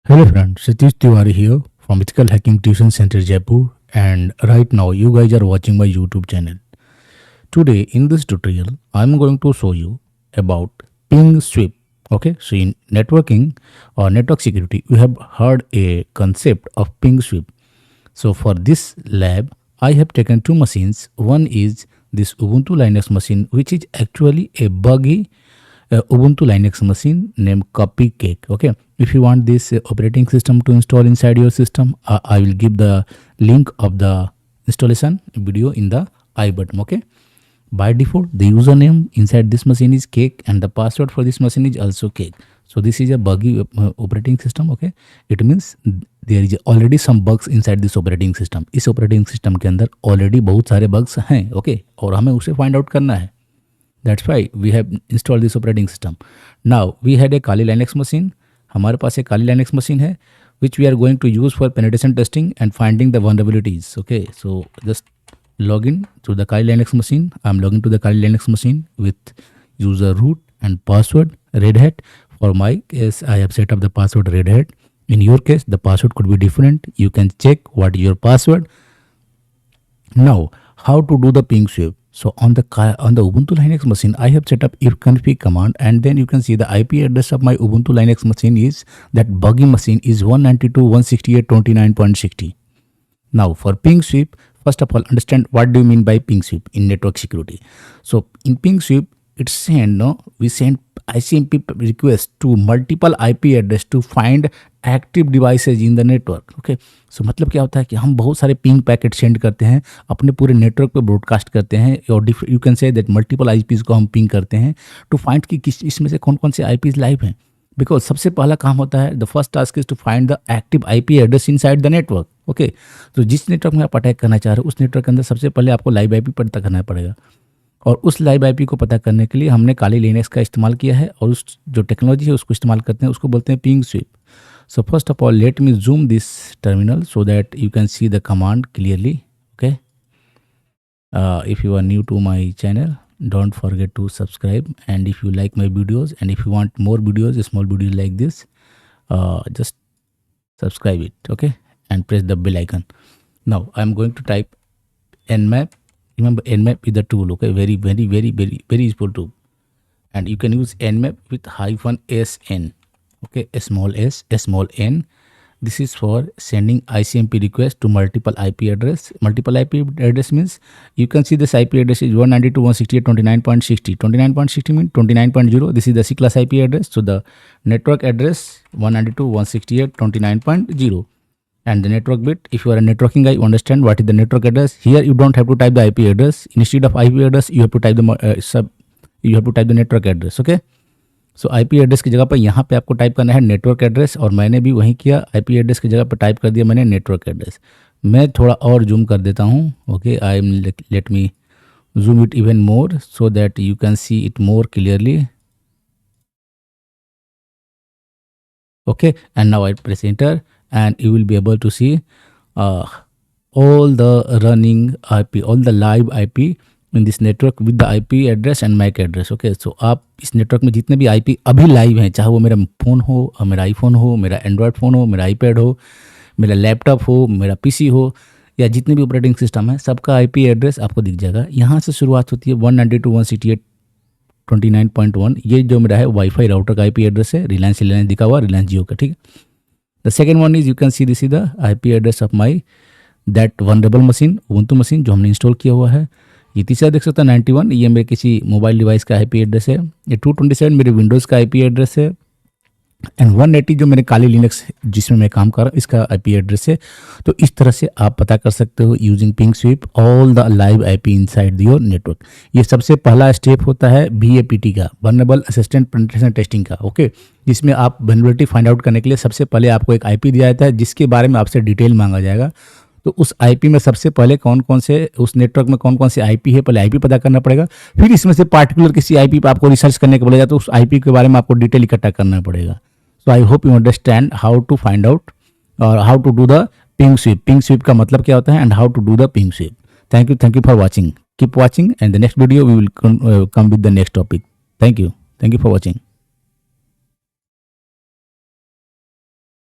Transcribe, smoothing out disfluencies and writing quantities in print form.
Hello friends, Satish Tiwari here from Ethical Hacking Tuition Center Jaipur, and right now you guys are watching my YouTube channel. Today in this tutorial I'm going to show you about ping sweep. Okay, so in networking or network security we have heard a concept of ping sweep. So for this lab I have taken two machines. One is this Ubuntu Linux machine, which is actually a buggy Ubuntu Linux machine named Copycake. Okay, if you want this operating system to install inside your system, I will give the link of the installation video in the I button. Okay, by default the username inside this machine is cake and the password for this machine is also cake. So this is a buggy operating system. Okay, it means there is already some bugs inside this operating system. इस operating system के अंदर already बहुत सारे bugs हैं. Okay, और हमें उसे find out करना है. That's why we have installed this operating system. Now we had a Kali Linux machine. हमारे पास एक Kali Linux machine है which we are going to use for penetration testing and finding the vulnerabilities. Okay, so just log in to the Kali Linux machine. I'm logging to the Kali Linux machine with user root and password Red Hat. For my case, I have set up the password Red Hat. In your case, the password could be different. You can check what is your password. Now, how to do the ping sweep? So on the Ubuntu Linux machine, I have set up ifconfig command, and then you can see the IP address of my Ubuntu Linux machine is that buggy machine is 192.168.29.60. Now for ping sweep, first of all, understand what do you mean by ping sweep in network security. So in ping sweep, we send ICMP request to multiple IP address to find active devices in the network. Okay, so मतलब क्या होता है कि हम बहुत सारे ping packet send करते हैं, अपने पूरे नेटवर्क पे ब्रॉडकास्ट करते हैं, और you can say that multiple IPs को हम पिंग करते हैं टू फाइंड कि किस इसमें से कौन कौन से आईपीज लाइव हैं. बिकॉज सबसे पहला काम होता है, the first task is to find the active IP address inside the network. Okay, तो जिस नेटवर्क में आप अटैक करना चाह रहे हो उस नेटवर्क के अंदर सबसे पहले आपको लाइव आईपी पता करना पड़ेगा, और उस लाइव आईपी को पता करने के लिए हमने काली लिनक्स का इस्तेमाल किया है, और उस जो टेक्नोलॉजी है उसको इस्तेमाल करते हैं, उसको बोलते हैं ping sweep. So first of all, let me zoom this terminal so that you can see the command clearly. Okay. If you are new to my channel, don't forget to subscribe. And if you like my videos, and if you want more videos, small videos like this, just subscribe it. Okay. And press the bell icon. Now I'm going to type nmap. Remember, nmap is the tool. Okay. Very useful tool. And you can use nmap with -sn. Okay, small s, small n. This is for sending ICMP request to multiple IP address. Multiple IP address means you can see this IP address is 192.168.29.60. 29.60 means 29.0. This is the C class IP address. So the network address 192.168.29.0. And the network bit, if you are a networking guy, you understand what is the network address. Here you don't have to type the IP address. Instead of IP address, you have to type the network address. Okay. So IP address की जगह पर यहाँ पे आपको type करना है network address, और मैंने भी वही किया. आईपी एड्रेस की जगह पर टाइप कर दिया मैंने नेटवर्क एड्रेस. मैं थोड़ा और जूम कर देता हूँ. Okay, I am let me zoom it even more so that you can see it more clearly. Okay, and now I press enter and you will be able to see all the running IP, all the live IP in this network with the IP address and MAC address. Okay, so आप इस network में जितने भी IP अभी live हैं, चाहे वो मेरा फ़ोन हो, मेरा आईफोन हो, मेरा एंड्रॉयड फ़ोन हो, मेरा आईपैड हो, मेरा लैपटॉप हो, मेरा पीसी हो, या जितने भी ऑपरेटिंग सिस्टम है, सबका IP एड्रेस आपको दिख जाएगा. यहाँ से शुरुआत होती है 192.168.29.1. ये जो मेरा है वाईफाई राउटर का IP एड्रेस है. रिलायंस दिखा हुआ, रिलायंस जियो का. ठीक है. The second one is you can see this is the IP address of my that vulnerable machine, ubuntu machine जो हमने इंस्टॉल किया हुआ है. ये तीसरा देख सकते हैं 91, ये मेरे किसी मोबाइल डिवाइस का IP एड्रेस है. ये 227 मेरे विंडोज़ का IP एड्रेस है. एंड 180 जो मेरे काली लिनक्स जिसमें मैं काम कर रहा हूँ इसका IP एड्रेस है. तो इस तरह से आप पता कर सकते हो using ping sweep all the live IP inside your network. ये सबसे पहला स्टेप होता है VAPT का, वल्नरेबल असिस्टेंट पेनिट्रेशन टेस्टिंग का. ओके, जिसमें आप वल्नरेबिलिटी फाइंड आउट करने के लिए सबसे पहले आपको एक IP दिया जाता है जिसके बारे में आपसे डिटेल मांगा जाएगा. तो उस IP में सबसे पहले कौन कौन से उस नेटवर्क में कौन कौन से IP है, पहले IP पता करना पड़ेगा. फिर इसमें से पार्टिकुलर किसी IP पे आपको रिसर्च करने को बोला जाए तो उस IP के बारे में आपको डिटेल इकट्ठा करना पड़ेगा. So I hope you understand how to find out और how to do the ping sweep. Ping sweep का मतलब क्या होता है and how to do the ping sweep. Thank you for watching. Keep watching and the next video we will come with the next topic. Thank you for watching.